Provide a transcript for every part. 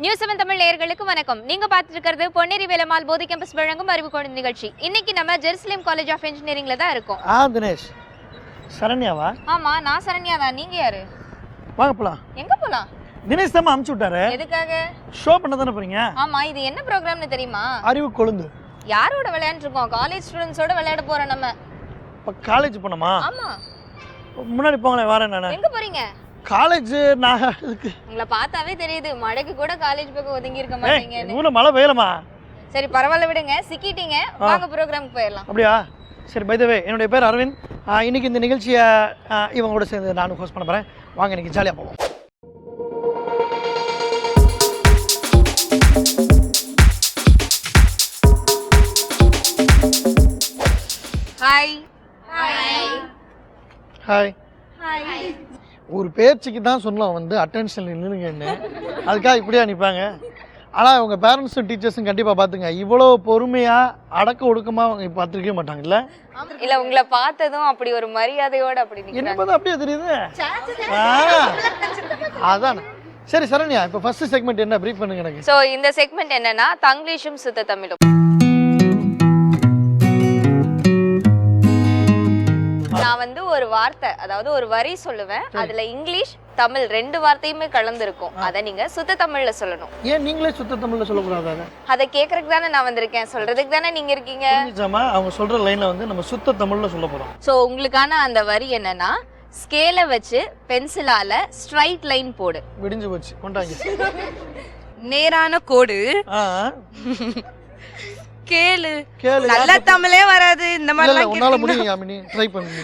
News 7 Tamil நேயர்களுக்கு வணக்கம். நீங்க பார்த்துட்டு இருக்கிறது பொன்னேரி வேலம்மாள் போதி கேம்பஸ் வழங்கும் அறிவுக்கோடு நிகழ்ச்சி. இன்னைக்கு நம்ம ஜெருசலேம் காலேஜ் ஆஃப் இன்ஜினியரிங்ல தான் இருக்கோம். தினேஷ். சரண்யாவா? ஆமா, நான் சரண்யா தான். நீங்க யாரு? வாங்க போலாம். எங்க போலாம்? தினேஷ் தான் அனுப்பிச்சு விட்டாரு. எதுக்காக? ஷோ பண்ண தானே போறீங்க? ஆமா, இது என்ன ப்ரோகிராம்னு தெரியுமா? அறிவு கொழுந்து. யாரோட விளையாண்டு இருக்கோம்? காலேஜ் ஸ்டூடண்ட்ஸோட விளையாட போறோம் நம்ம. இப்ப காலேஜ் போணுமா? ஆமா. முன்னாடி போங்களே, வரேன் நானு. எங்க போறீங்க? காலேஜ். நான் உங்களை பார்த்தாவே தெரியுது, மழைக்கு கூட காலேஜ் பக்கம் ஒதுங்கி இருக்க மாட்டீங்கன்னு. ஊர்ல மழை பெய்யலமா? சரி பரவாயில்ல, விடுங்க. சிக்கிட்டீங்க, வாங்க ப்ரோகிராமுக்கு போயிடலாம். அப்படியா? சரி, பை தி வே, என்னுடைய பேர் அரவிந்த். இன்னைக்கு இந்த நிகழ்ச்சியை இவங்களோட சேர்ந்து நானும் ஹோஸ்ட் பண்ண போறேன். வாங்க இன்னைக்கு ஜாலியாக போவோம். Hi hi. ஒரு பேச்சுக்கு தான் சொன்னோம் வந்து அட்டென்ஷன் நின்றுங்கன்னு, அதுக்காக இப்படியா நிற்பாங்க? ஆனால் அவங்க பேரண்ட்ஸும் டீச்சர்ஸும் கண்டிப்பாக பார்த்துங்க, இவ்வளோ பொறுமையாக அடக்க ஒடுக்கமாக பார்த்துருக்கவே மாட்டாங்க. இல்லை இல்ல, உங்களை பார்த்ததும் அப்படி ஒரு மரியாதையோட அப்படி என்ன பார்த்தா அப்படியே தெரியுது. அதானே. சரி சரண்யா, இப்போ ஃபர்ஸ்ட் செக்மெண்ட் என்ன, பிரீஃப் பண்ணுங்க எனக்கு. ஸோ இந்த செக்மெண்ட் என்னன்னா தங்கிலீஷும் சுத்த தமிழும். நான் வந்து ஒரு வார்த்தை, அதாவது ஒரு வரி சொல்லுவேன், அதுல இங்கிலீஷ் தமிழ் ரெண்டு வார்த்தையுமே கலந்து இருக்கும். அதை நீங்க சுத்த தமிழ்ல சொல்லணும். ஏன் நீங்களே சுத்த தமிழ்ல சொல்லக்கூடாது? அதை கேட்கறதுக்கு தானே நான் வந்திருக்கேன், சொல்றதுக்கு தானே நீங்க இருக்கீங்க. அவங்க சொல்ற லைன்ல வந்து நம்ம சுத்த தமிழ்ல சொல்ல போறோம். ஸோ உங்களுக்கான அந்த வரி என்னன்னா, ஸ்கேலை வச்சு பென்சிலால ஸ்ட்ரைட் லைன் போடு. விடிஞ்சு போச்சு, கொண்டாங்க. நேரான கோடு. கேளு நல்ல தமிழே வராது இந்த மாதிரி எல்லாம். உன்னால முடியும் யாமினி, ட்ரை பண்ணு.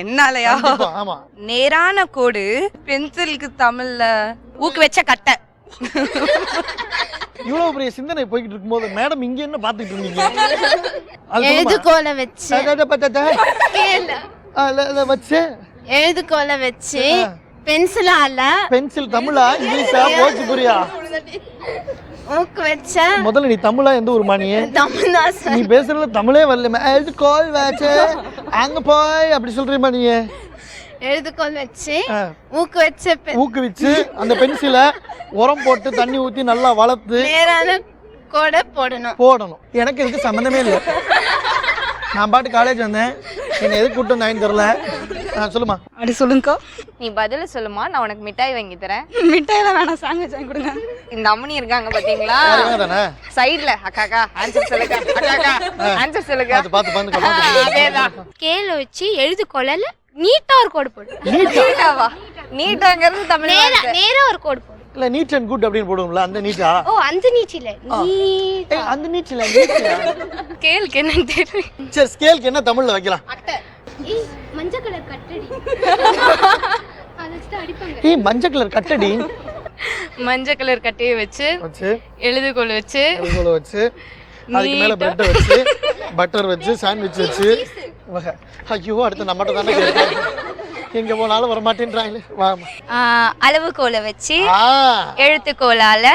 என்னாலயா? ஆமா. நேரான கோடு, பென்சிலுக்கு தமிழ்ல ஊக்கு வச்ச கட்டை. இவ்வளவு பெரிய சிந்தனை போய்கிட்டு இருக்கும்போது மேடம் இங்க என்ன பாத்துட்டு இருந்தீங்க? எழுதுகோலை வச்சு வச்சு எழுதுகோலை வச்சு பென்சிலால பென்சில் தமிழா இங்கிலீஷா போஜ்புரியா ஊக்கு வச்ச. முதல்ல நீ தமிழா எந்த ஊர் மானியே? தமிழ்னா நீ பேசுறதுல தமிழே வரல. எழுதுகோல் வச்சு அங்க போய் அப்படி சொல்றீமா நீ? எழுதுகோல் வச்சு ஊக்கு வச்ச ஊக்குவிச்சு அந்த பென்சிலை உரம் போட்டு தண்ணி ஊத்தி நல்லா வளர்த்து நேரான கோடை போடணும். எனக்கு இதுக்கு சம்மந்தமே இல்லை. நான் பாட்டு காலேஜ் வந்தேன், என்ன எதுக்கு கூட்டம் தான் தெரியல. சொல்லுமா. அப்படி சொல்லுங்கக்கா. நீ பதில சொல்லுமா, நான் உனக்கு மிட்டாய் வாங்கி தரேன். மிட்டாயெல்லாம் வேணாம், சாண்ட்விச் வாங்கி கொடுங்க. இந்த அம்மனி இருக்காங்க பாத்தீங்களா சைடுல, அக்காக்கா ஆன்சர் சொல்லுங்க, அக்காக்கா ஆன்சர் சொல்லுங்க. அதேதான். ஸ்கேல வச்சு எழுதுகோலை நீட்டா ஒரு கோடு போடு. நீட்டாவா? நீட்டாங்கிறது தமிழ். நேரா ஒரு கோடு போடு. இல்ல நீட் அண்ட் குட் அப்படின்னு போடுவோம்ல, அந்த நீட்டா? ஓ, அந்த நீட் இல்ல, அந்த நீட் இல்ல. ஸ்கேலுக்கு என்ன தெரியும்? சரி, ஸ்கேலுக்கு என்ன தமிழ்ல வைக்கலாம்? மஞ்சள் கலர் கட்டடி. அதஸ்ட அடிப்பாங்க. மஞ்சள் கலர் கட்டடி. மஞ்சள் கலர் கட்டையை வச்சு எழுதுகோல் வச்சு அதுக்கு மேல பிரெட் வச்சு பட்டர் வச்சு சாண்ட்விச் வச்சு. ஐயோ, அடுத்து நம்மகிட்ட தானே கேட்பாங்க, எங்க போனாலும் வர மாட்டேன்றாங்களே. அளவுகோலை வச்சு எழுத்துக்கோலால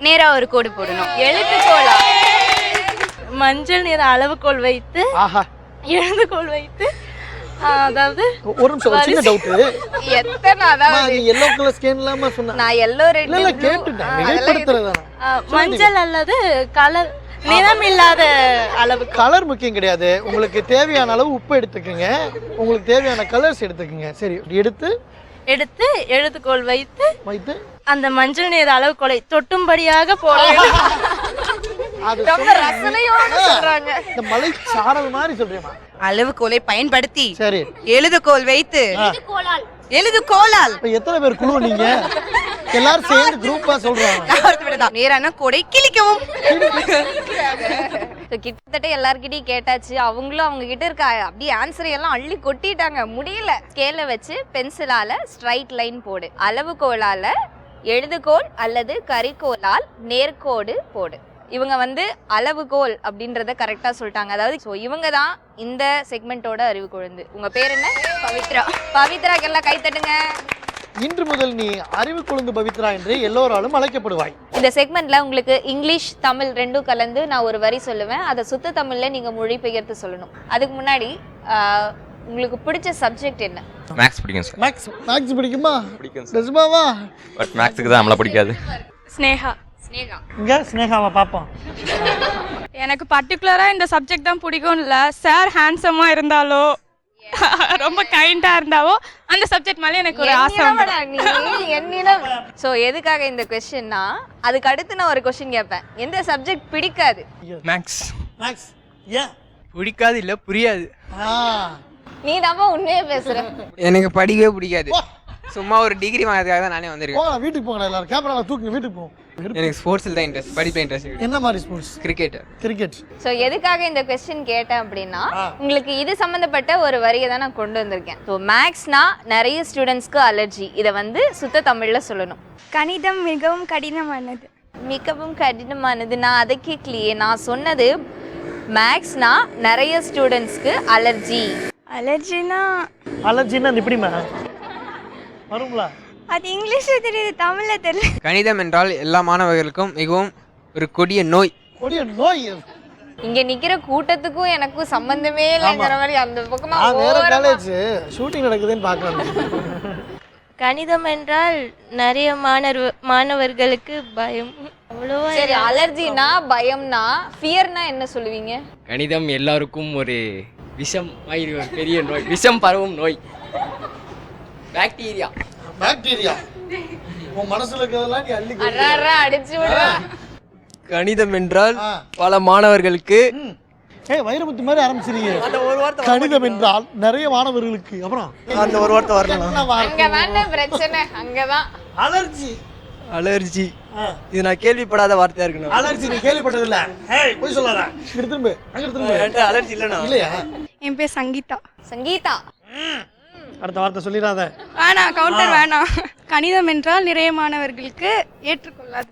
நேரா ஒரு கோடு போடணும். எழுத்துக்கோலா? மஞ்சள் நிற அளவுகோல் வைத்து எழுதுகோல் வைத்து, அதாவது ஒரு நிமிஷம், சின்ன டவுட். எத்தனை? அதாவது எல்லோ கலர் ஸ்கேன் இல்லாம சொன்னா நான் எல்லோ ரெட் இல்ல கேட்டுட்டேன், மிகைப்படுத்துறதானே. மஞ்சள் அல்லது கலர் நிறம் இல்லாத அளவு. கலர் முக்கியம் கிடையாது, உங்களுக்கு தேவையான அளவு உப்பு எடுத்துக்கங்க, உங்களுக்கு தேவையான கலர்ஸ் எடுத்துக்கங்க. சரி, எடுத்து எழுதுகோல் வைத்து அந்த மஞ்சள் நிற அளவுகோலை தொட்டும்படியாக போட ரொம்ப ரசனையோட சொல்றாங்க. இந்த மலை சாரல் மாதிரி சொல்றீமா? அளவுகோலை பயன்படுத்தி சரி எழுதுகோல் வைத்து எழுதுகோலால். இப்ப எத்தனை பேர் குழு நீங்க? எல்லாரும் சேர்ந்து குரூப்பா சொல்றாங்க. நேரான கோடை கிழிக்கவும். கிட்டத்தட்ட எல்லார்கிட்டயும் கேட்டாச்சு, அவங்களும் அவங்க கிட்ட இருக்க அப்படியே ஆன்சர் எல்லாம் அள்ளி கொட்டிட்டாங்க. முடியல. ஸ்கேல வச்சு பென்சிலால ஸ்ட்ரைட் லைன் போடு, அளவுகோலால எழுதுகோல் அல்லது கரிக்கோலால் நேர்கோடு போடு. இவங்க வந்து அளவுகோல் அப்படின்றத கரெக்டா சொல்லிட்டாங்க. அதாவது இவங்க தான் இந்த செக்மெண்டோட அறிவு கொழுந்து. உங்க பேர் என்ன? பவித்ரா. பவித்ராக்கு எல்லாம் கை தட்டுங்க. இன்று முதல் நீ அறிவு கொழுந்து பவித்ரா என்று எல்லோராலும் அழைக்கப்படுவாய். இந்த செக்மெண்ட்ல உங்களுக்கு இங்கிலீஷ் தமிழ் ரெண்டும் கலந்து நான் ஒரு வரி சொல்லுவேன், அதை சுத்த தமிழ்ல நீங்க மொழிபெயர்த்து சொல்லணும். அதுக்கு முன்னாடி உங்களுக்கு பிடிச்ச சப்ஜெக்ட் என்ன? மேக்ஸ் பிடிக்கும் சார். மேக்ஸ் பிடிக்குமா? பிடிக்கும் சார். நிஜமாவா? பட் மேக்ஸ்க்கு தான் நம்மள பிடிக்காது. ஸ்னேகா. ஸ்னேகா. இங்கே ஸ்னேகாவை பார்ப்போம். எனக்கு பர்டிகுலராக இந்த சப்ஜெக்ட் தான் பிடிக்கும் இல்லை, சார் ஹேண்ட்ஸமாக இருந்தாலோ ரொம்ப கைண்டாக இருந்தாவோ அந்த சப்ஜெக்ட் மேலே எனக்கு ஒரு ஆசை வந்துடும். ஸோ எதுக்காக இந்த கொஸ்டின்னா, அதுக்கு அடுத்து நான் ஒரு கொஸ்டின் கேட்பேன். எந்த சப்ஜெக்ட் பிடிக்காது? மேக்ஸ். மேக்ஸ் ஏன் பிடிக்காது இல்லை, புரியாது. நீ தான்ப்பா உண்மையே பேசுற. எனக்கு படிக்கவே பிடிக்காது. சும்மா ஒரு டிகிரி வாங்கிறதுக்காக தான் நானே வந்திருக்கேன். போகலாம், வீட்டுக்கு போகலாம். எல்லாரும் கேமராவை தூக்கி வீட்டுக்கு போவோம். எனக்கு ஸ்போர்ட்ஸில் தான் இன்ட்ரெஸ்ட், படிப்பு இன்ட்ரெஸ்ட். என்ன மாதிரி ஸ்போர்ட்ஸ்? கிரிக்கெட். கிரிக்கெட். ஸோ எதுக்காக இந்த கொஸ்டின் கேட்டேன் அப்படின்னா, உங்களுக்கு இது சம்மந்தப்பட்ட ஒரு வரியை தான் நான் கொண்டு வந்திருக்கேன். ஸோ மேக்ஸ்னா நிறைய ஸ்டூடெண்ட்ஸ்க்கு அலர்ஜி. இதை வந்து சுத்த தமிழில் சொல்லணும். கணிதம் மிகவும் கடினமானது. மிகவும் கடினமானது. நான் அதை கேட்கலையே. நான் சொன்னது மேக்ஸ்னா நிறைய ஸ்டூடெண்ட்ஸ்க்கு அலர்ஜி. அலர்ஜினா அலர்ஜின்னா எப்படிமா வருங்களா? அது இங்கிலீஷில் தெரியுது, தமிழில் தெரியல. கணிதம் என்றால் எல்லா மாணவர்களுக்கும் மிகவும் ஒரு கொடிய நோய். கொடிய நோய். இங்க நிக்கிற கூட்டத்துக்கும் எனக்கும் சம்பந்தமே இல்லைங்கிற மாதிரி அந்த பக்கமா வேற காலேஜ் ஷூட்டிங் நடக்குதுன்னு பார்க்கலாம். கணிதம் என்றால் நிறைய மாணவர்களுக்கு பயம். அவ்வளோவா சரி, அலர்ஜினா பயம்னா, ஃபியர்னா என்ன சொல்லுவீங்க? கணிதம் எல்லாருக்கும் ஒரு விஷம் ஒரு பெரிய நோய், விஷம் பரவும் நோய். பாக்டீரியா. பாக்டீரியா. உன் மனசுல இருக்கிறதெல்லாம் நீ அள்ளி அடிச்சு விடுறா. கணிதம் என்றால் பல மாணவர்களுக்கு. வைரமுத்து மாதிரி ஆரம்பிச்சிருக்கீங்க. கணிதம் என்றால் நிறைய மாணவர்களுக்கு. அப்புறம் அந்த ஒரு வார்த்தை வரலாம். அங்கதான் பிரச்சனை, அங்கதான் அலர்ஜி. அலர்ஜி இது நான் கேள்விப்படாத வார்த்தையா இருக்கணும். அலர்ஜி நீ கேள்விப்பட்டது இல்ல? போய் சொல்லாத. இங்க திரும்ப, அங்க திரும்ப. அலர்ஜி இல்லைனா இல்லையா? என் பேர் சங்கீதா. சங்கீதா. அடுத்த வார்த்தை சொல்லிடாத. வேணாம், கவுண்டர் வேணாம். கணிதம் என்றால் நிறைய மாணவர்களுக்கு ஏற்றுக்கொள்ளாது.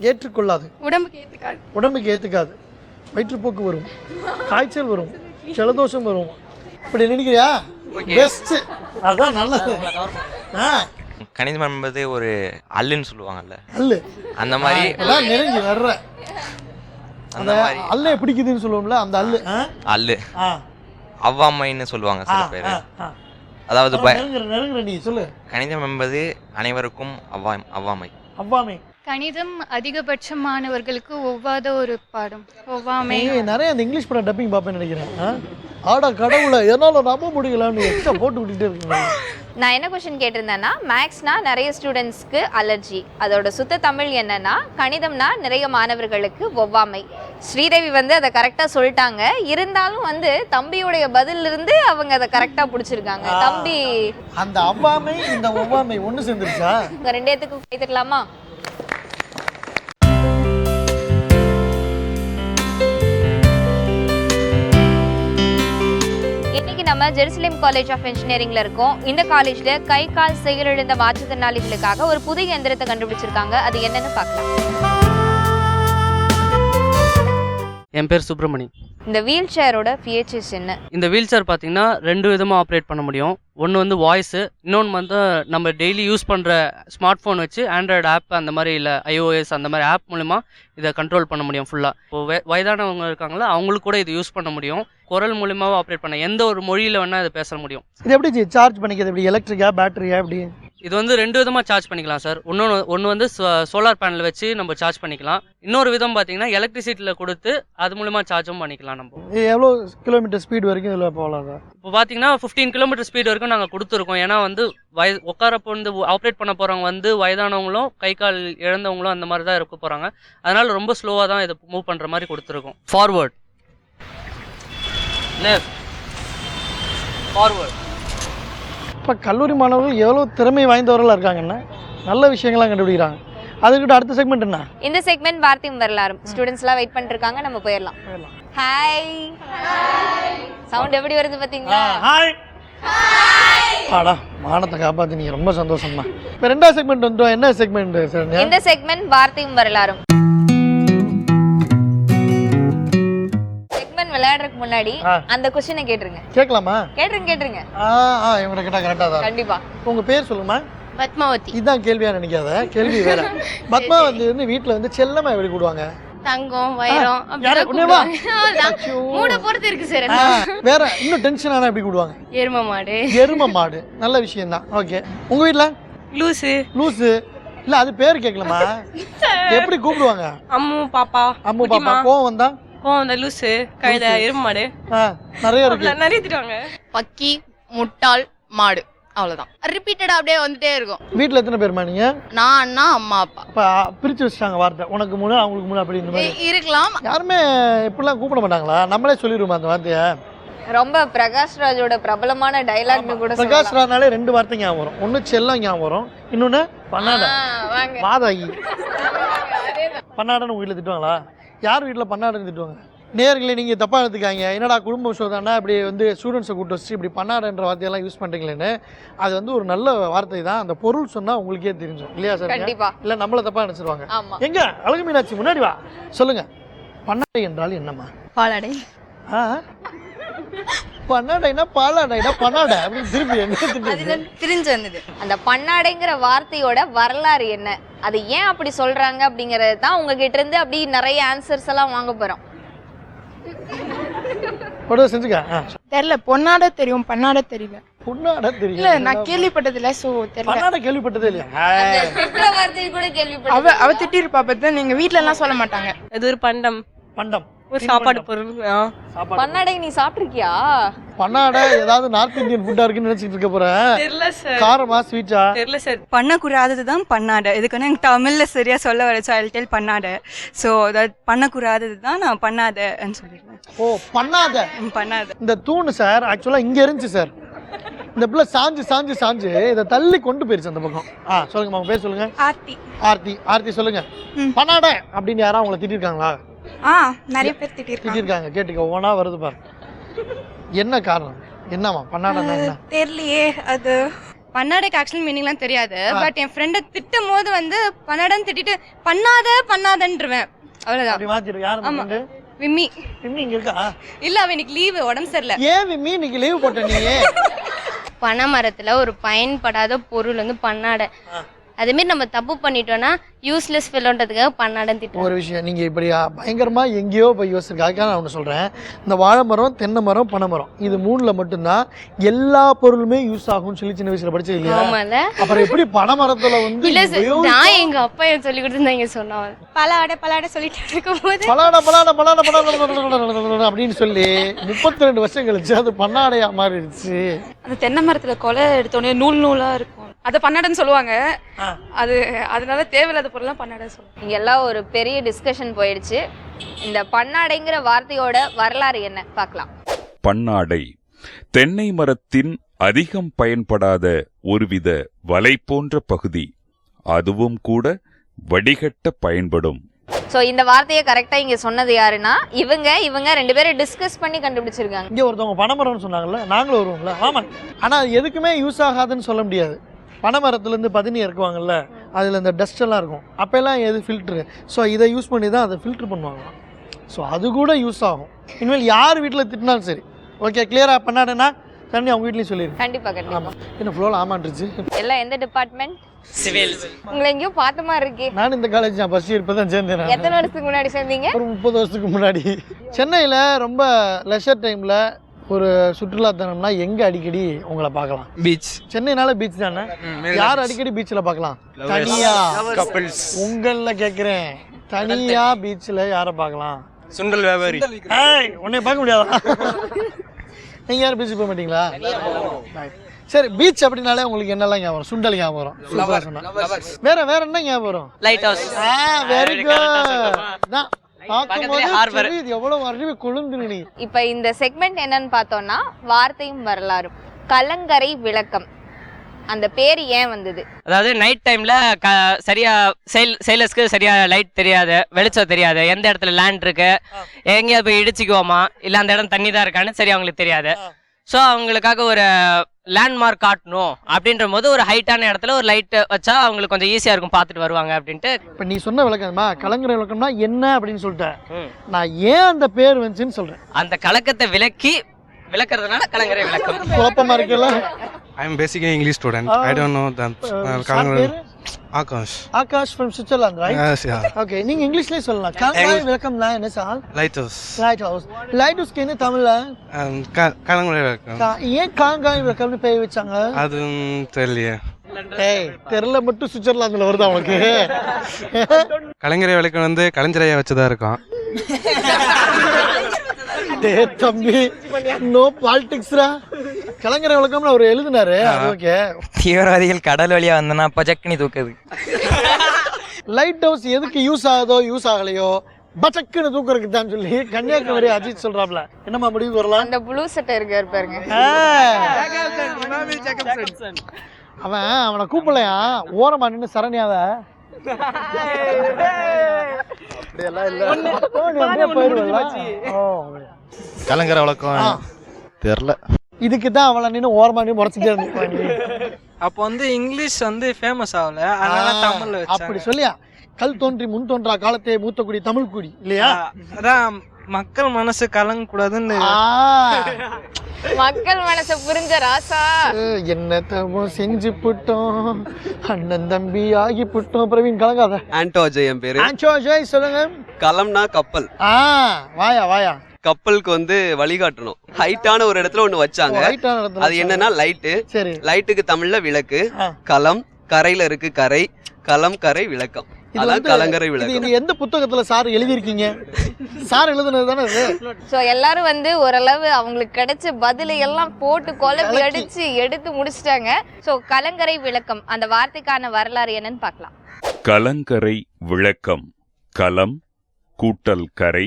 ஏற்றுக்கொள்ளாது. உடம்புக்கு ஏற்றுக்காது. உடம்புக்கு ஏற்றுக்காது. வயிற்றுப்போக்கு வரும், காய்ச்சல் வரும், ஜலதோஷம் வரும். இப்படி நினைக்கிறியா? பெஸ்ட். அதான் நல்லது. கணிதம் என்பது ஒரு அல்லுன்னு சொல்லுவாங்கல்ல, அல்லு. அந்த மாதிரி அதான் நெருங்கி வர்ற அந்த அல்லே பிடிக்குதுன்னு சொல்லுவோம்ல, அந்த அல்லு. அல்லு அவ்வாமைன்னு சொல்லுவாங்க சில பேர். அதாவது நெருங்குற நீ சொல்லு. கணிதம் என்பது அனைவருக்கும் அவ்வாமை. அவ்வாமை. கணிதம் அதிகபட்சமானவர்களுக்கு ஒவ்வாத ஒரு பாடம். ஒவ்வாமை. நிறைய அந்த இங்கிலீஷ் படம் டப்பிங் பார்ப்பேன்னு நினைக்கிறேன். ஆடா கடவுளை, என்னால நம்ப முடியலன்னு எக்ஸ்ட்ரா போட்டு விட்டுட்டே இருக்கீங்க. நான் என்ன கொஸ்டின் கேட்டிருந்தேன்னா, மேக்ஸ்னா நிறைய ஸ்டூடெண்ட்ஸ்க்கு அலர்ஜி. அதோட சுத்த தமிழ் என்னன்னா, கணிதம்னா நிறைய மாணவர்களுக்கு ஒவ்வாமை. ஸ்ரீதேவி வந்து அதை கரெக்டாக சொல்லிட்டாங்க. இருந்தாலும் வந்து தம்பியோடைய பதில் இருந்து அவங்க அதை கரெக்டாக பிடிச்சிருக்காங்க. தம்பி அந்த அவ்வாமை இந்த ஒவ்வாமை ஒன்று சேர்ந்துருச்சா? உங்க ரெண்டு பேத்துக்கும் கைத்தட்டலாமா? இன்னைக்கு நம்ம ஜெருசலேம் காலேஜ் ஆஃப் இன்ஜினியரிங்ல இருக்கோம். இந்த காலேஜ்ல கை கால் செயலிழந்த மாற்றுத்திறனாளிகளுக்காக ஒரு புதிய எந்திரத்தை கண்டுபிடிச்சிருக்காங்க. அது என்னன்னு பார்க்கலாம். என் பேர் சுப்பிரமணி. இந்த வீல் சேரோட ஃபீச்சர்ஸ் என்ன? இந்த வீல் சேர் பார்த்தீங்கன்னா 2 விதமாக ஆப்ரேட் பண்ண முடியும். ஒன்று வந்து வாய்ஸு, இன்னொன்று வந்து நம்ம டெய்லி யூஸ் பண்ணுற ஸ்மார்ட் ஃபோன் வச்சு ஆண்ட்ராய்டு ஆப் அந்த மாதிரி இல்லை ஐஓஎஸ் அந்த மாதிரி ஆப் மூலிமா இதை கண்ட்ரோல் பண்ண முடியும் ஃபுல்லாக. இப்போ வயதானவங்க இருக்காங்களா, அவங்களுக்கு கூட இது யூஸ் பண்ண முடியும். குரல் மூலிமாவும் ஆப்ரேட் பண்ண, எந்த ஒரு மொழியில் வேணால் இதை பேச முடியும். இது எப்படி சார்ஜ் பண்ணிக்கிறது? எப்படி எலக்ட்ரிக்கா பேட்டரியா? எப்படி? இது வந்து 2 விதமாக சார்ஜ் பண்ணிக்கலாம் சார். ஒன்று வந்து சோலார் பேனல் வச்சு நம்ம சார்ஜ் பண்ணிக்கலாம். இன்னொரு விதம் பார்த்தீங்கன்னா எலக்ட்ரிசிட்டியில் கொடுத்து அது மூலிமா சார்ஜும் பண்ணிக்கலாம். நம்ம எவ்வளோ கிலோமீட்டர் ஸ்பீட் வரைக்கும் இதில் போகலாம்? இப்போ பார்த்தீங்கன்னா 15 கிலோமீட்டர் ஸ்பீட் வரைக்கும் நாங்கள் கொடுத்துருக்கோம். ஏன்னா வந்து உட்காரப்போ வந்து ஆப்ரேட் பண்ண போகிறவங்க வந்து வயதானவங்களும் கை கால் இழந்தவங்களும் அந்த மாதிரி தான் இருக்க போகிறாங்க. அதனால் ரொம்ப ஸ்லோவாக தான் இதை மூவ் பண்ணுற மாதிரி கொடுத்துருக்கோம். Forward, left, forward. இப்போ கல்லூரி மாணவர்கள் எவ்வளோ திறமை வாய்ந்தவர்களாக இருக்காங்கன்னா நல்ல விஷயங்கள்லாம் கண்டுபிடிக்கிறாங்க. அதுக்கிட்ட அடுத்த செக்மெண்ட் என்ன? இந்த செக்மெண்ட் வார்த்தையும் வரலாறும். ஸ்டூடெண்ட்ஸ்லாம் வெயிட் பண்ணிட்டு இருக்காங்க, நம்ம போயிடலாம். ஹாய். சவுண்ட் எப்படி வருது பார்த்தீங்களா? ஹாய். ஆடா, மானத்தை காப்பாற்றி நீங்கள் ரொம்ப சந்தோஷமா. இப்போ 2வது செக்மெண்ட் வந்துடும். என்ன செக்மெண்ட் சார்? இந்த செக்மெண்ட் வார்த்தையும் வரலாறும். செக்மெண்ட் விளையாடுறதுக்கு முன்னாடி அந்த क्वेश्चन கேட்டுருங்க. கேட்கலாமா? கேட்டுருங்க. இவங்க கேட்டா கரெக்டாக தான். கண்டிப்பா. உங்கள் பேர் சொல்லுமா? பத்மாவதி. இதுதான் கேள்வியா நினைக்காத, கேள்வி வேற. பத்மா வந்து வீட்டில் வந்து செல்லமா எப்படி கூடுவாங்க? தங்கம், வைரம் மூட பொறுத்து இருக்கு சார். வேற இன்னும் டென்ஷன் ஆனா எப்படி கூடுவாங்க? எரும மாடு. எரும மாடு. நல்ல விஷயம் தான். ஓகே. உங்க வீட்ல? லூசு. லூசு. இல்ல அது பேர் கேட்கலமா, எப்படி கூப்பிடுவாங்க? அம்மு பாப்பா அம்மு பாப்பா. கோவம் வந்தா அந்த லூசு கழுத எருமாடு நிறைய இருக்கு. நிறைய திட்டுவாங்க. பக்கி, முட்டாள், மாடு, அவ்வளவுதான். ரிப்பீட்டடா அப்படியே வந்துட்டே இருக்கும். வீட்ல எத்தனை பேர்மா நீங்க? நான், அண்ணா, அம்மா, அப்பா. அப்ப பிரிச்சு வச்சிட்டாங்க வார்த்தை, உனக்கு மூணு அவங்களுக்கு மூணு அப்படி இந்த மாதிரி இருக்கலாம். யாருமே இப்படிலாம் கூப்பிட மாட்டாங்களா? நம்மளே சொல்லிடுவோமா அந்த வார்த்தையை? ரொம்ப பிரகாஷ் ராஜோட பிரபலமான டைலாக்னு கூட பிரகாஷ் ராஜ்னாலே 2 வார்த்தை ஞாபகம் வரும். ஒன்னு செல்லம் ஞாபகம் வரும், இன்னொன்னு பண்ணாட வாதாகி. பண்ணாடன்னு உங்க வீட்டில் திட்டுவாங்களா? யார் வீட்டில் பண்ணாடன்னு திட்டுவாங்க? நேர்களே நீங்கள் தப்பாக எடுத்துக்காங்க, என்னடா குடும்ப ஷோ தானே இப்படி வந்து ஸ்டூடெண்ட்ஸை கூப்பிட்டு வச்சு இப்படி பண்ணாடன்ற வார்த்தையெல்லாம் யூஸ் பண்ணுறீங்களேன்னு. அது வந்து ஒரு நல்ல வார்த்தை தான். அந்த பொருள் சொன்னால் உங்களுக்கே தெரிஞ்சிடும் இல்லையா சார்? கண்டிப்பா. இல்லை நம்மளை தப்பாக நினச்சிருவாங்க. ஆமா. எங்க அழகு மீனாட்சி முன்னாடி வா, சொல்லுங்க. பண்ணாடை என்றால் என்னம்மா? பாலாடை. பண்ணாடைனா பாலாடைனா பண்ணாடை அப்படின்னு திருப்பி என்ன திரிஞ்சு வந்தது. அந்த பண்ணாடைங்கிற வார்த்தையோட வரலாறு என்ன, அது ஏன் அப்படி சொல்றாங்க அப்படிங்கறது தான் உங்ககிட்ட இருந்து அப்படி நிறைய ஆன்சர்ஸ் எல்லாம் வாங்க போறோம். செஞ்சுக்க. தெரியல, பொன்னாட தெரியும், பண்ணாட தெரியல. பொன்னாட தெரியல, இல்ல நான் கேள்விப்பட்டது இல்ல, சோ தெரியல. பண்ணாட கேள்விப்பட்டதே இல்லையா? திட்டுற வார்த்தை கூட கேள்விப்பட்ட. அவ திட்டி இருப்பா, பத்தி நீங்க வீட்ல எல்லாம் சொல்ல மாட்டாங்க. அது ஒரு பண்டம், பண்டம், ஒரு சாப்பாடு பொருள். பண்ணாடை நீ சாப்பிட்டிருக்கியா? பண்ணாடை ஏதாவது நார்த் இந்தியன் ஃபுட்டா இருக்குன்னு நினைச்சிட்டு இருக்க போறேன். தெரியல சார். காரமா ஸ்வீட்டா? தெரியல சார். பண்ணக்கூடாதது தான் பண்ணாடை. இதுக்கு வந்து எனக்கு தமிழ்ல சரியா சொல்ல வர சாயல் பண்ணாடை. ஸோ தட் பண்ணக்கூடாதது தான் நான் பண்ணாதன்னு சொல்லிடுவேன். ஓ பண்ணாத. பண்ணாத. இந்த தூணு சார் ஆக்சுவலா இங்க இருந்துச்சு சார். இந்த பிள்ளை சாஞ்சு சாஞ்சு சாஞ்சு இதை தள்ளி கொண்டு போயிருச்சு அந்த பக்கம். சொல்லுங்க உங்க பேர் சொல்லுங்க. ஆர்த்தி. ஆர்த்தி. ஆர்த்தி சொல்லுங்க. பண்ணாடை அப்படின்னு யாராவது உங்களை திட்டிருக்காங்களா? நிறைய பேர் திட்டிருக்காங்க. கேட்டுக்க, ஒவ்வொன்றா வருது பாரு. என்ன காரணம்? என்னமா பண்ணாடனா என்ன தெரியலையே. அது பண்ணாடைக்கு ஆக்சுவல் மீனிங்லாம் தெரியாது. பட் என் ஃப்ரெண்டை திட்டும் போது வந்து பண்ணாடன்னு திட்டிட்டு பண்ணாதன்றவேன். அவ்வளவுதான். அப்படி மாத்திரு. யாரு ஃப்ரெண்ட்? விம்மி. விம்மி இங்க இருக்கா? இல்ல, அவ இன்னைக்கு லீவு, உடம்பு சரியில்லை. ஏன் விம்மி இன்னைக்கு லீவு போட்ட நீ? பனைமரத்துல ஒரு பயன்படாத பொருள் வந்து பண்ணாடை. அதேமாரி நம்ம தப்பு பண்ணிட்டோம்னா யூஸ்லெஸ் ஃபெல்லோன்றதுக்காக பண்ணாடன்னு திட்டுவோம். ஒரு விஷயம், நீங்கள் இப்படி பயங்கரமாக எங்கேயோ போய் யோசிச்சிருக்க. அதுக்காக நான் ஒன்று சொல்கிறேன். இந்த வாழை மரம், தென்னை மரம், பனை மரம், இது 3ல் மட்டும்தான் எல்லா பொருளுமே யூஸ் ஆகும்னு சொல்லி சின்ன வயசுல படிச்சது இல்லையா? ஆமால. அப்புறம் எப்படி பனை மரத்துல வந்து இல்ல சார், நான் எங்க அப்பா எனக்கு சொல்லி கொடுத்துருந்தாங்க. சொன்னாங்க பலாடை சொல்லிட்டு இருக்கும்போது பலாட அப்படின்னு சொல்லி 32 வருஷம் கழிச்சு அது பண்ணாடையா மாறிடுச்சு. அந்த தென்னை மரத்துல கொலை எடுத்தோடனே நூலா இருக்கும், அதை பண்ணாடன்னு சொல்லுவாங்க. அது அதனால தேவையில்லாத பொருள்லாம் பண்ணாட சொல்லுவாங்க. இங்க எல்லாம் ஒரு பெரிய டிஸ்கஷன் போயிடுச்சு. இந்த பண்ணாடைங்கிற வார்த்தையோட வரலாறு என்ன பார்க்கலாம். பண்ணாடை தென்னை மரத்தின் அதிகம் பயன்படாத ஒருவித வலை போன்ற பகுதி, அதுவும் கூட வடிகட்ட பயன்படும். ஸோ இந்த வார்த்தையை கரெக்டா இங்க சொன்னது யாருன்னா இவங்க 2 பேரும் டிஸ்கஸ் பண்ணி கண்டுபிடிச்சிருக்காங்க. இங்க ஒருத்தவங்க பனைமரம்னு சொன்னாங்கல்ல, நாங்களும் வருவோம்ல. ஆமா, ஆனா அது எதுக்குமே யூஸ் ஆகாதுன்னு சொல்ல முடியாது. பனைமரத்துலேருந்து பதினி இறக்குவாங்கல்ல, அதில் இந்த டஸ்ட் எல்லாம் இருக்கும். அப்போல்லாம் எது ஃபில்ட்ரு. ஸோ இதை யூஸ் பண்ணி தான் அதை ஃபில்ட்ரு பண்ணுவாங்களாம். ஸோ அது கூட யூஸ் ஆகும். இனிமேல் யார் வீட்டில் திட்டினாலும் சரி, ஓகே கிளியராக பண்ணாடனா தண்ணி அவங்க வீட்லையும் சொல்லிடுங்க. கண்டிப்பா கண்டிப்பா. என்ன ஃப்ளோவில் ஆமான்றுச்சு. எல்லாம் எந்த டிபார்ட்மெண்ட்? சிவில். உங்களை எங்கேயோ பார்த்த மாதிரி இருக்கு. நான் இந்த காலேஜ் நான் ஃபர்ஸ்ட் இயர் இப்போ தான் சேர்ந்தேன். எத்தனை வருஷத்துக்கு முன்னாடி சேர்ந்தீங்க? ஒரு 30 வருஷத்துக்கு முன்னாடி. சென்னையில் ரொம்ப லெஷர் டைமில் ஒரு சுற்றுலாத்தனம்னா எங்கே அடிக்கடி உங்களை பார்க்கலாம்? பீச். சென்னைனால பீச் தானே. யார் அடிக்கடி பீச்சில் பார்க்கலாம்? தனியா உங்களில் கேட்குறேன். தனியா பீச்சில் யாரை பார்க்கலாம்? சுண்டல் வியாபாரி. உன்னை பார்க்க முடியாதா? நீங்கள் யாரும் பீச்சுக்கு போக மாட்டீங்களா? சரி, பீச் அப்படின்னாலே உங்களுக்கு என்னெல்லாம் ஞாபகம் வரும்? சுண்டல் ஞாபகம் வரும். வேற என்ன ஞாபகம் வரும்? Light house. Very good. இது எவ்வளவு அறிவு கொழுந்து நீ. இப்ப இந்த செக்மெண்ட் என்னன்னு பார்த்தோம்னா வார்த்தையும் வரலாறும். கலங்கரை விளக்கம் அந்த பேர் ஏன் வந்தது? அதாவது நைட் டைம்ல சரியா செயலர்ஸ்க்கு சரியா லைட் தெரியாது, வெளிச்சம் தெரியாது, எந்த இடத்துல லேண்ட் இருக்கு, எங்கேயாவது போய் இடிச்சுக்குவோமா, இல்ல அந்த இடம் தண்ணி தான் இருக்கான்னு சரி அவங்களுக்கு தெரியாது. ஸோ அவங்களுக்காக ஒரு லேண்ட்மார்க் காட்டணும் அப்படின்ற போது ஒரு ஹைட்டான இடத்துல ஒரு லைட் வச்சா அவங்களுக்கு கொஞ்சம் ஈஸியா இருக்கும், பார்த்துட்டு வருவாங்க அப்படின்ட்டு. இப்போ நீ சொன்ன விளக்கமா கலங்கரை விளக்கம்னா என்ன அப்படின்னு சொல்லிட்டேன். நான் ஏன் அந்த பேர் வந்துச்சுன்னு சொல்றேன். அந்த கலக்கத்தை விளக்குறதுனால கலங்கரை விளக்கம். குழப்பமா இருக்குல்ல. I am basically English student. I don't know that. Akash. Akash from Switzerland, right? Yes, yeah. Okay, நீங்க இங்கிலீஷ்லயே சொல்லலாம். கலங்கரை விளக்கம்னா என்ன சார்? Lighthouse. Lighthouse என்ன தமிழ்ல? கலங்கரை விளக்கம். ஏன் கலங்கரை விளக்கம்னு பேர் வச்சாங்க? அது தெரியலையே. ஏய் தெருல மட்டும் சுவிட்சர்லாந்துல வருதா உனக்கு? கலைஞரை விளக்கம் வந்து கலைஞரையா வச்சுதான் இருக்கும். டேய் தம்பி, நோ பாலிடிக்ஸ்ரா. கலைஞர் விளக்கம்னு அவர் எழுதினாரு. ஓகே. தீவிரவாதிகள் கடல் வழியா வந்தனா பஜக்னி தூக்குது. லைட் ஹவுஸ் எதுக்கு யூஸ் ஆகுதோ யூஸ் ஆகலையோ பச்சக்குன்னு தூக்குறதுக்கு தான் சொல்லி கன்னியாகுமரி அஜித் சொல்றாப்ல. என்னம்மா முடிவு வரலாம்? அந்த ப்ளூ சட்டை இருக்காரு பாருங்க, அவனை கூப்பிடலையா ஓரமா நின்று சரண்யாவ கலைஞர் வழக்கம் தெரியல. இதுக்கு தான் அவளை நின்று ஓரமா நின்று முறைச்சிட்டே இருந்துருப்பாங்க. அப்போ வந்து இங்கிலீஷ் வந்து ஃபேமஸ் ஆகல, அதனால தமிழ்ல வச்சாங்க. அப்படி சொல்லியா? கல் தோன்றி முன் தோன்றா காலத்தை மூத்த குடி தமிழ் குடி இல்லையா? அதான் மக்கள் மனசு கலங்க கூடாதுன்னு. மக்கள் மனசை புரிஞ்ச ராசா. என்ன தமோ செஞ்சு புட்டோம், அண்ணன் தம்பி ஆகி புட்டோம். பிரவீன் கலங்காத. ஆண்டோஜய் என் பேரு. ஆண்டோஜய் சொல்லுங்க. கலம்னா கப்பல். வாயா வாயா. கப்பலுக்கு வந்து வழிகாட்டணும். ஹைட்டான ஒரு இடத்துல ஒண்ணு வச்சாங்க. அது என்னன்னா லைட்டு. சரி. லைட்டுக்கு தமிழ்ல விளக்கு. களம், கரையில இருக்கு கரை, களம் கரை விளக்கம். அதான் கலங்கரை விளக்கம். இது எந்த புத்தகத்துல சார் எழுதிருக்கீங்க? சார் எழுதுனது தானே இது. சோ எல்லாரும் வந்து ஓரளவு அவங்களுக்கு கிடைச்ச பதிலை எல்லாம் போட்டு குழப்பி அடிச்சு எடுத்து முடிச்சிட்டாங்க. சோ கலங்கரை விளக்கம் அந்த வார்த்தைக்கான வரலாறு என்னன்னு பார்க்கலாம். கலங்கரை விளக்கம். களம் கூட்டல் கரை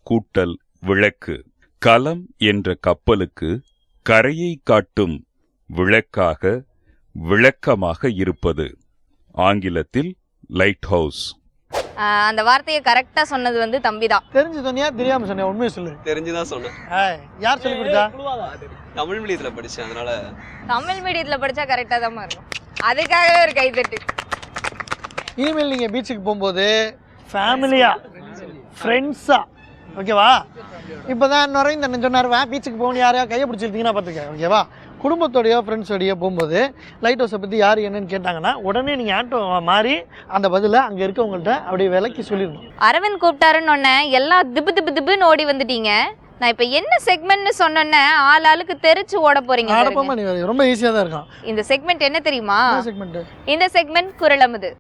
கூட்டல் விளக்கு. களம் என்ற கப்பலுக்கு கரையை காட்டும் விளக்காக விளக்கமாக இருப்பது. ஆங்கிலத்தில் லைட் ஹவுஸ். அந்த வார்த்தையை கரெக்டா சொன்னது வந்து தம்பி தான். தெரிஞ்சு சொன்னியா தெரியாம சொன்னியா? உண்மையை சொல்லு. தெரிஞ்சுதான் சொன்னேன். யார் சொல்லி கொடுத்தா? தமிழ் மீடியத்துல படிச்சேன், அதனால. தமிழ் மீடியத்துல படிச்சா கரெக்டா தான் இருக்கும். அதுக்காகவே ஒரு கைத்தட்டு. இனிமேல் நீங்க பீச்சுக்கு போகும்போது ஃபேமிலியா ஃப்ரெண்ட்ஸா, ஓகேவா? இப்போதான் நுரைந்த சொன்னார் பீச்சுக்கு போகணும், யாரையா கையை பிடிச்சிருந்தீங்கன்னா பார்த்துக்க, ஓகேவா? குடும்பத்தோடையோ ஃப்ரெண்ட்ஸோடையோ போகும்போது லைட் ஹவுஸை பற்றி யார் என்னன்னு கேட்டாங்கன்னா உடனே நீங்கள் ஆட்டோ மாறி அந்த பதிலை அங்கே இருக்கவங்கள்ட்ட அப்படியே விலைக்கு சொல்லிடணும். அரவிந்த் கூப்பிட்டாருன்னு ஒன்னே எல்லாம் திபு திபு திபுன்னு ஓடி வந்துட்டீங்க. நான் இப்போ என்ன செக்மெண்ட்னு சொன்னேன்னே ஆள் ஆளுக்கு தெரிச்சு ஓட போறீங்க. ரொம்ப ஈஸியாக தான் இருக்கும். இந்த செக்மெண்ட் என்ன தெரியுமா? செக்மெண்ட். இந்த செக்மெண்ட் குரலமுது.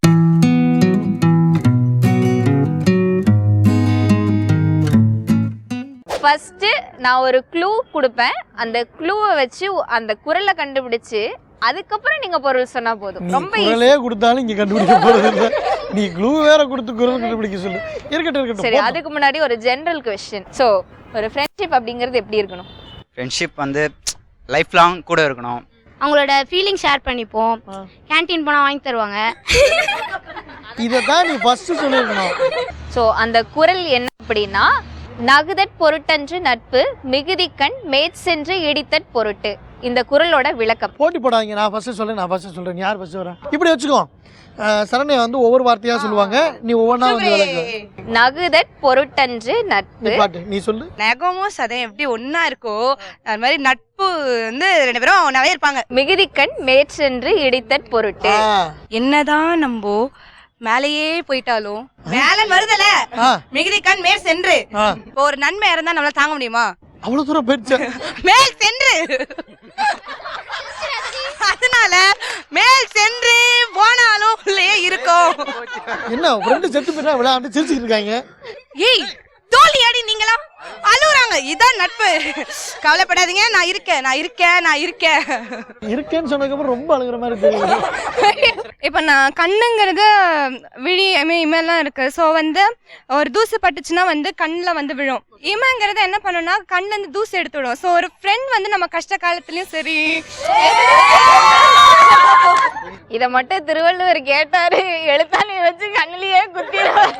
ஃபர்ஸ்ட் நான் ஒரு க்ளூ கொடுப்பேன். அந்த க்ளூவை வச்சு அந்த குரலை கண்டுபிடிச்சு அதுக்கப்புறம் நீங்க பொருள் சொன்னா போதும். ரொம்ப குரலே கொடுத்தாலும் இங்க கண்டுபிடிக்க போறது இல்ல. நீ க்ளூ வேற கொடுத்து குரல் கண்டுபிடிக்க சொல்லு. இருக்கட்டும். சரி, அதுக்கு முன்னாடி ஒரு ஜெனரல் क्वेश्चन. சோ ஒரு ஃப்ரெண்ட்ஷிப் அப்படிங்கிறது எப்படி இருக்கணும்? ஃப்ரெண்ட்ஷிப் வந்து லைஃப் லாங் கூட இருக்கணும். அவங்களோட ஃபீலிங் ஷேர் பண்ணிப்போம். கேண்டீன் போனால் வாங்கி தருவாங்க. இதை தான் நீ ஃபர்ஸ்ட் சொல்லிருக்கணும். சோ அந்த குரல் என்ன அப்படின்னா, நகுதற் பொருட்டன்று நட்பு மிகுதிக்கண் மேற்சென்று இடித்தற் பொருட்டு. இந்த குரலோட விளக்கம். போட்டி போடாதீங்க. நான் ஃபர்ஸ்ட் சொல்றேன். யார் ஃபர்ஸ்ட் வரேன்? இப்படி வச்சுக்கோ. சரண்யா வந்து ஒவ்வொரு வார்த்தையா சொல்லுவாங்க, நீ ஒவ்வொன்றா வந்து விளக்கு. நகுதற் பொருட்டன்று நட்பு. நீ சொல்லு. நகமும் சதையும் எப்படி ஒன்னா இருக்கோ அது மாதிரி நட்பு வந்து ரெண்டு பேரும் நிறைய இருப்பாங்க. மிகுதிக்கண் மேற்சென்று இடித்தற் பொருட்டு. என்னதான் நம்ம மேலேயே போயிட்டாலும் மேல வருதல மிகுதிக்கண் மேல் சென்று. இப்போ ஒரு நன்மை இருந்தா நம்மளால தாங்க முடியுமா? அவ்வளவு தூரம் போயிடுச்சு. மேல் சென்று, அதனால மேல் சென்று போனாலும் உள்ளே இருக்கும். என்ன ஃப்ரெண்ட் செத்து போயிட்டா விளையாண்டு சிரிச்சுட்டு இருக்காங்க. ஏய் தோழி அடி நீங்களா அழுகுறாங்க. இதான் நட்பு. கவலைப்படாதீங்க, நான் இருக்கேன்னு சொன்னதுக்கப்புறம் ரொம்ப அழுகிற மாதிரி தெரியுது. இப்போ நான் கண்ணுங்கிறது விழி இமெல்லாம் இருக்கு. ஸோ வந்து ஒரு தூசு பட்டுச்சுன்னா வந்து கண்ணில் வந்து விழும். இமைங்கிறது என்ன பண்ணுன்னா கண்ணிலேருந்து தூசு எடுத்து விடும். ஸோ ஒரு ஃப்ரெண்ட் வந்து நம்ம கஷ்ட காலத்துலயும் சரி. இதை மட்டும் திருவள்ளுவர் கேட்டாரு, எழுத்தாணி வச்சு கண்ணிலேயே குத்திடுவார்.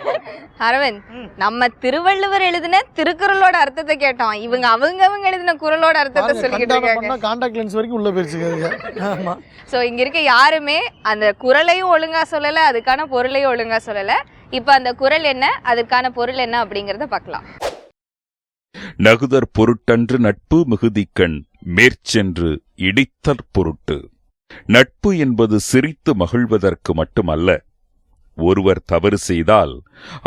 அரவிந்த், நம்ம திருவள்ளுவர் எழுதின திருக்குறளோட அர்த்தத்தை கேட்டோம். இவங்க அவங்க எழுதின குறளோட அர்த்தத்தை சொல்லிக்கிட்டு இருக்காங்க. கான்டாக்ட் லென்ஸ் வரைக்கும் உள்ள போயிருச்சுங்க. ஆமா. சோ இங்க இருக்க யாருமே அந்த குறளையும் ஒழுங்கா சொல்லல, அதுக்கான பொருளையும் ஒழுங்கா சொல்லல. இப்ப அந்த குறள் என்ன, அதுக்கான பொருள் என்ன அப்படிங்கறத பார்க்கலாம். நகுதற் பொருட்டன்று நட்பு மிகுதிக்கண் மேற்சென்று இடித்தற் பொருட்டு. நட்பு என்பது சிரித்து மகிழ்வதற்கு மட்டுமல்ல, ஒருவர் தவறு செய்தால்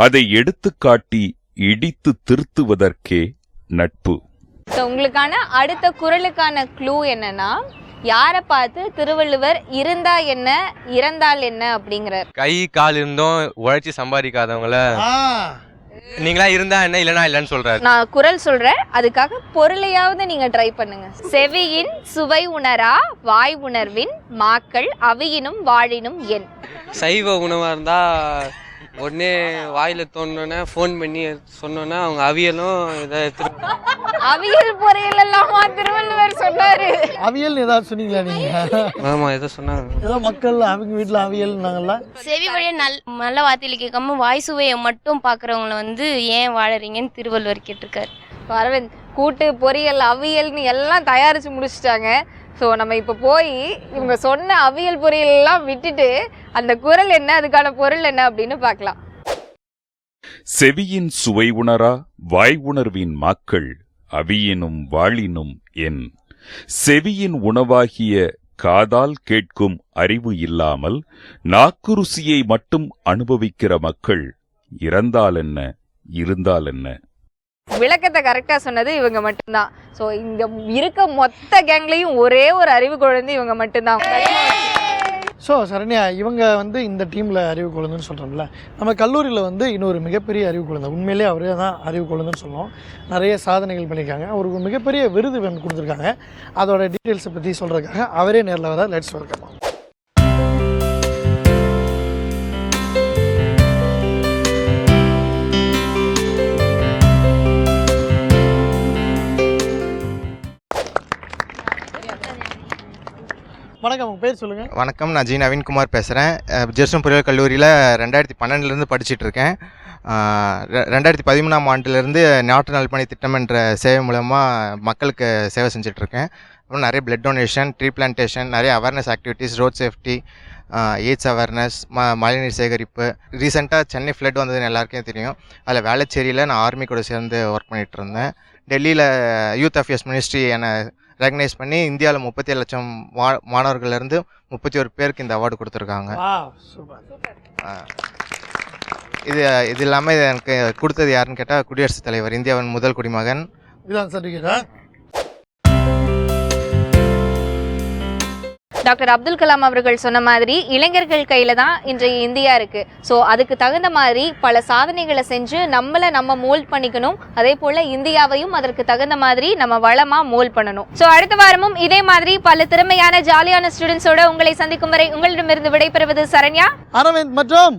அதை எடுத்துக்காட்டி இடித்து திருத்துவதற்கே நட்பு. உங்களுக்கான அடுத்த குறளுக்கான க்ளூ என்னன்னா, யாரை பார்த்து திருவள்ளுவர் இருந்தா என்ன இறந்தால் என்ன அப்படிங்கிறார்? கை கால் இருந்தும் உழைச்சி சம்பாதிக்காதவங்கள நீங்களா இருந்தா என்ன இல்லனா இல்லன்னு சொல்றாரு. நான் குறள் சொல்றேன், அதுக்காக பொருளையாவது நீங்க ட்ரை பண்ணுங்க. செவியின் சுவை உணரா வாய் உணர்வின் மாக்கள் அவியினும் வாழினும் என். சைவ உணவாக இருந்தால் உடனே வாயில் தோணுனே ஃபோன் பண்ணி சொன்னோன்னா அவங்க அவியலும் இதை அவியல் பொரியல் எல்லாமா திருவள்ளுவர் சொன்னாரு? அவியல் ஏதாவது சொன்னீங்களா நீங்க? ஆமாம் எதை சொன்னாங்க. ஏதோ மக்கள் அவங்க வீட்டில் அவியல்னாங்கல்ல. செவி வழியா நல்ல வார்த்தையில கேட்காம வாய் சுவையை மட்டும் பார்க்குறவங்கள வந்து ஏன் வாழறீங்கன்னு திருவள்ளுவர் கேட்டிருக்காரு. அரவிந்த் கூட்டு பொரியல் அவியல்னு எல்லாம் தயாரிச்சு முடிச்சிட்டாங்க. ஸோ நம்ம இப்போ போய் இவங்க சொன்ன அவியல் பொரியல் எல்லாம் விட்டுட்டு அந்த குறள் என்ன அதுக்கான பொருள் என்ன அப்படின்னு பார்க்கலாம். செவியின் சுவை உணரா வாய் உணர்வின் மாக்கள் அவியினும் வாழினும் என். செவியின் உணவாகிய காதால் கேட்கும் அறிவு இல்லாமல் நாக்கு ருசியை மட்டும் அனுபவிக்கிற மக்கள் இறந்தால் என்ன இருந்தால் என்ன. விளக்கத்தை கரெக்டா சொன்னது இவங்க மட்டும்தான். ஸோ இங்க இருக்க மொத்த கேங்லையும் ஒரே ஒரு அறிவு குழந்தை இவங்க மட்டும்தான். ஸோ சரண்யா, இவங்க வந்து இந்த டீமில் அறிவு குழந்தைன்னு சொல்கிறோம்ல, நம்ம கல்லூரியில் வந்து இன்னொரு மிகப்பெரிய அறிவு குழந்தை, உண்மையிலே அவரே தான் அறிவு குழந்தைன்னு சொல்லுவோம். நிறைய சாதனைகள் பண்ணியிருக்காங்க. அவருக்கு மிகப்பெரிய விருது கொடுத்துருக்காங்க. அதோட டீட்டெயில்ஸை பற்றி சொல்கிறதுக்காக அவரே நேரில் வர. Let's welcome. வணக்கம், உங்கள் பேர் சொல்லுங்கள். வணக்கம், நான் ஜி நவீன்குமார் பேசுகிறேன். ஜெர்சன் பொறியியல் கல்லூரியில் 2012 படிச்சுட்ருக்கேன். 2013ஆம் ஆண்டுலேருந்து நாட்டு நல்பணி திட்டம் என்ற சேவை மூலமாக மக்களுக்கு சேவை செஞ்சிட்ருக்கேன். அப்புறம் நிறைய பிளட் டொனேஷன், ட்ரீ பிளான்டேஷன், நிறைய awareness activities, road safety, AIDS awareness, மழைநீர் சேகரிப்பு. ரீசெண்டாக சென்னை ஃப்ளட் வந்ததுன்னு எல்லாருக்கும் தெரியும். அதில் வேளச்சேரியில் நான் ஆர்மி கூட சேர்ந்து ஒர்க் பண்ணிகிட்டு இருந்தேன். டெல்லியில் யூத் அஃபேர்ஸ் மினிஸ்ட்ரி என்னை ரெகனைஸ் பண்ணி இந்தியாவில் 37 லட்சம் மாணவர்கள்லேருந்து 31 பேருக்கு இந்த அவார்டு கொடுத்துருக்காங்க. இது இல்லாமல் எனக்கு கொடுத்தது யாருன்னு கேட்டால் குடியரசுத் தலைவர், இந்தியாவின் முதல் குடிமகன். இதான் சர்டிஃபிகேட். டாக்டர் அப்துல் கலாம் அவர்கள் சொன்ன மாதிரி இளைஞர்கள் கையில தான் இன்றைய இந்தியா இருக்கு. ஸோ அதுக்கு தகுந்த மாதிரி பல சாதனைகளை செஞ்சு நம்ம மோல்ட் பண்ணிக்கணும். அதே போல இந்தியாவையும் அதற்கு தகுந்த மாதிரி நம்ம வளமா மோல்ட் பண்ணணும். ஸோ அடுத்த வாரமும் இதே மாதிரி பல திறமையான ஜாலியான ஸ்டூடெண்ட்ஸோட உங்களை சந்திக்கும் வரை உங்களிடமிருந்து விடைபெறுவது சரண்யா, அரவிந்த் மற்றும்